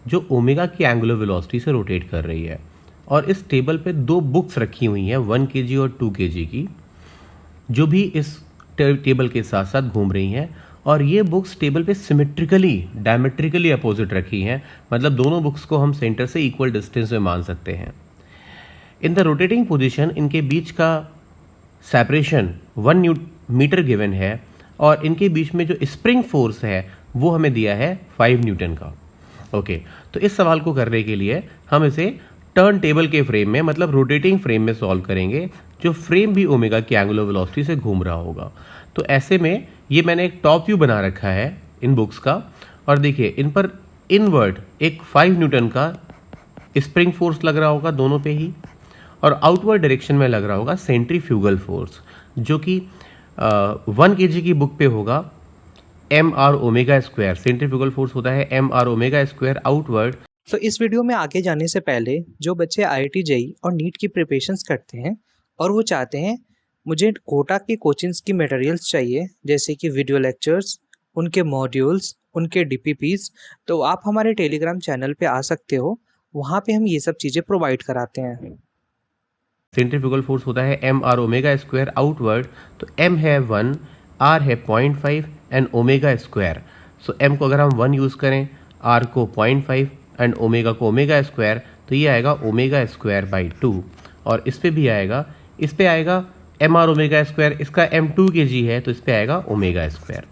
जो ओमेगा की angular velocity से रोटेट कर रही है। और इस टेबल पे दो बुक्स रखी हुई हैं 1 kg और 2 kg की, जो भी इस टेबल के साथ साथ घूम रही हैं। और ये बुक्स टेबल पे सिमेट्रिकली डायमेट्रिकली अपोजिट रखी हैं, मतलब दोनों बुक्स को हम सेंटर से इक्वल डिस्टेंस में मान सकते हैं। इन द रोटेटिंग पोजीशन इनके बीच का सेपरेशन 1 मीटर गिवन है, और इनके बीच में जो स्प्रिंग फोर्स है वो हमें दिया है 5 न्यूटन का। ओके, तो इस सवाल को करने के लिए हम इसे टर्न टेबल के फ्रेम में, मतलब रोटेटिंग फ्रेम में सॉल्व करेंगे, जो फ्रेम भी ओमेगा की एंगुलर वेलोसिटी से घूम रहा होगा। तो ऐसे में ये मैंने एक टॉप व्यू बना रखा है इन बुक्स का, और देखिए इन पर इनवर्ड एक 5 न्यूटन का स्प्रिंग फोर्स लग रहा होगा दोनों पे ही, और आउटवर्ड डायरेक्शन में लग रहा होगा सेंट्रीफ्यूगल फोर्स, जो कि 1 kg की बुक पे होगा M R omega square. Centrifugal force होता है M R omega square outward. तो इस वीडियो में आगे जाने से पहले जो बच्चे IIT जेईई और नीट की प्रिपरेशंस करते हैं और वो चाहते हैं मुझे कोटा की कोचिंग्स की मटेरियल्स चाहिए, जैसे कि वीडियो लेक्चर्स, उनके मॉड्यूल्स, उनके DPPs, तो आप हमारे टेलीग्राम चैनल पे आ सकते हो। वहाँ पे हम ये सब चीज़ें प्रोवाइड कराते हैं। सेंट्रीफ्यूगल फोर्स होता है M R omega square outward. तो एम है 1, आर है 0.5 and omega square. So M को अगर हम 1 यूज़ करें, आर को 0.5 एंड ओमेगा को ओमेगा स्क्वायर, तो ये आएगा ओमेगा स्क्वायर बाई 2। और इस पे भी आएगा, इस पे आएगा एम आर ओमेगा स्क्वायर, इसका m 2 kg है तो इस पे आएगा ओमेगा स्क्वायर।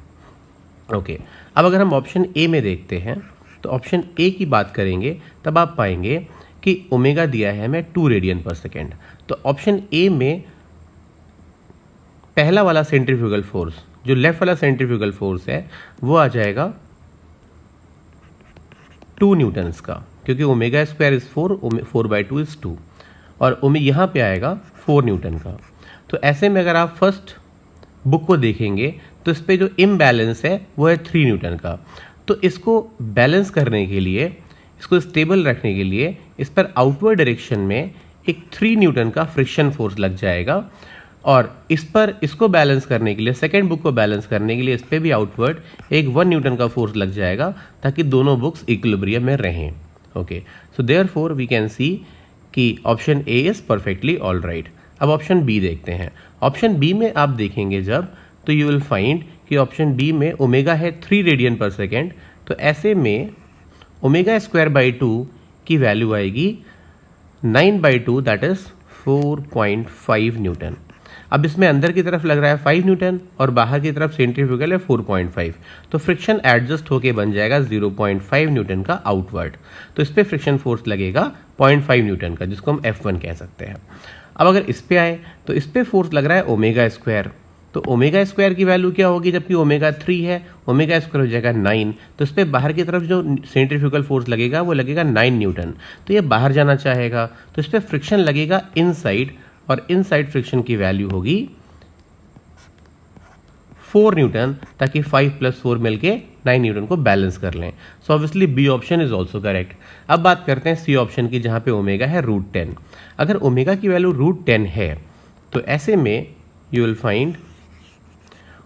ओके, अब अगर हम ऑप्शन ए में देखते हैं, तो ऑप्शन ए की बात करेंगे तब आप पाएंगे कि ओमेगा दिया है हमें 2 रेडियन पर सेकेंड। तो ऑप्शन ए में पहला वाला सेंट्रीफ्यूगल फोर्स, जो लेफ्ट वाला सेंट्रीफ्यूगल फोर्स है, वो आ जाएगा 2 न्यूटन्स का, क्योंकि ओमेगा स्क्वायर इज 4, 4/2 इज 2, और यहाँ पे आएगा 4 न्यूटन का। तो ऐसे में अगर आप फर्स्ट बुक को देखेंगे तो इस पे जो इम्बैलेंस है वो है 3 न्यूटन का। तो इसको बैलेंस करने के लिए, इसको स्टेबल रखने के लिए इस पर आउटवर्ड डायरेक्शन में एक 3 न्यूटन का फ्रिक्शन फोर्स लग जाएगा, और इस पर इसको बैलेंस करने के लिए, सेकेंड बुक को बैलेंस करने के लिए, इस पर भी आउटवर्ड एक 1 न्यूटन का फोर्स लग जाएगा, ताकि दोनों बुक्स इक्विलिब्रियम में रहें। Okay, so therefore we can see कि option A is perfectly all right. अब ऑप्शन बी देखते हैं। ऑप्शन बी में आप देखेंगे जब, तो यू विल फाइंड कि ऑप्शन बी में ओमेगा है 3 रेडियन पर सेकेंड। तो ऐसे में ओमेगा स्क्वायर बाई 2 की वैल्यू आएगी 9/2, दैट इज 4.5 न्यूटन। अब इसमें अंदर की तरफ लग रहा है 5 न्यूटन और बाहर की तरफ सेंट्रीफ्यूगल है 4.5, तो फ्रिक्शन एडजस्ट होके बन जाएगा 0.5 न्यूटन का आउटवर्ड। तो इस पर फ्रिक्शन फोर्स लगेगा 0.5 न्यूटन का, जिसको हम F1 कह सकते हैं। अब अगर इस पे आए तो इस पे फोर्स लग रहा है ओमेगा स्क्वायर। तो ओमेगा स्क्वायर की वैल्यू क्या होगी, जबकि ओमेगा 3 है, ओमेगा स्क्वायर हो जाएगा 9। तो इस पे बाहर की तरफ जो सेंट्रीफ्यूगल फोर्स लगेगा वो लगेगा 9 न्यूटन। तो ये बाहर जाना चाहेगा, तो इस पे फ्रिक्शन लगेगा इनसाइड, और इनसाइड फ्रिक्शन की वैल्यू होगी 4 न्यूटन, ताकि 5 + 4 मिलके 9 न्यूटन को बैलेंस कर लें। So obviously B option is also correct. अब बात करते हैं सी ऑप्शन की, जहां पे ओमेगा है √10। अगर ओमेगा की वैल्यू √10 है, तो ऐसे में you will find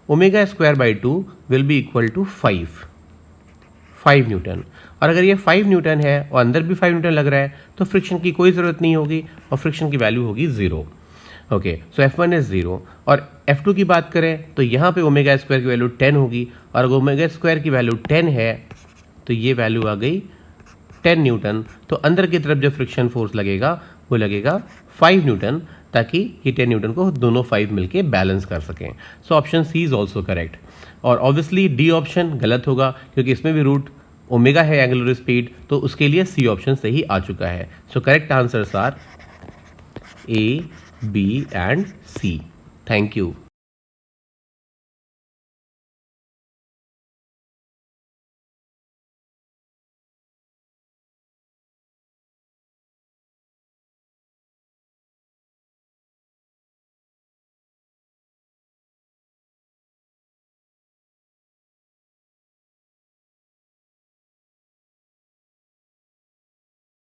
omega square by 2 will be equal to 5 newton. और अगर ये 5 न्यूटन है और अंदर भी 5 न्यूटन लग रहा है, तो फ्रिक्शन की कोई ज़रूरत नहीं होगी और फ्रिक्शन की वैल्यू होगी 0। Okay, so F1 is 0। और F2 की बात करें तो यहाँ पे ओमेगा स्क्वायर की वैल्यू 10 होगी, और अगर ओमेगा स्क्वायर की वैल्यू 10 है तो ये वैल्यू आ गई 10 न्यूटन। तो अंदर की तरफ जो फ्रिक्शन फोर्स लगेगा वो लगेगा 5 न्यूटन, ताकि ये 10 न्यूटन को दोनों 5 मिलके बैलेंस कर सकें। So option C is also correct. और ऑब्वियसली डी ऑप्शन गलत होगा, क्योंकि इसमें भी रूट ओमेगा है एंगुलर स्पीड, तो उसके लिए सी ऑप्शन सही आ चुका है। So correct answers are A, B and C। Thank you.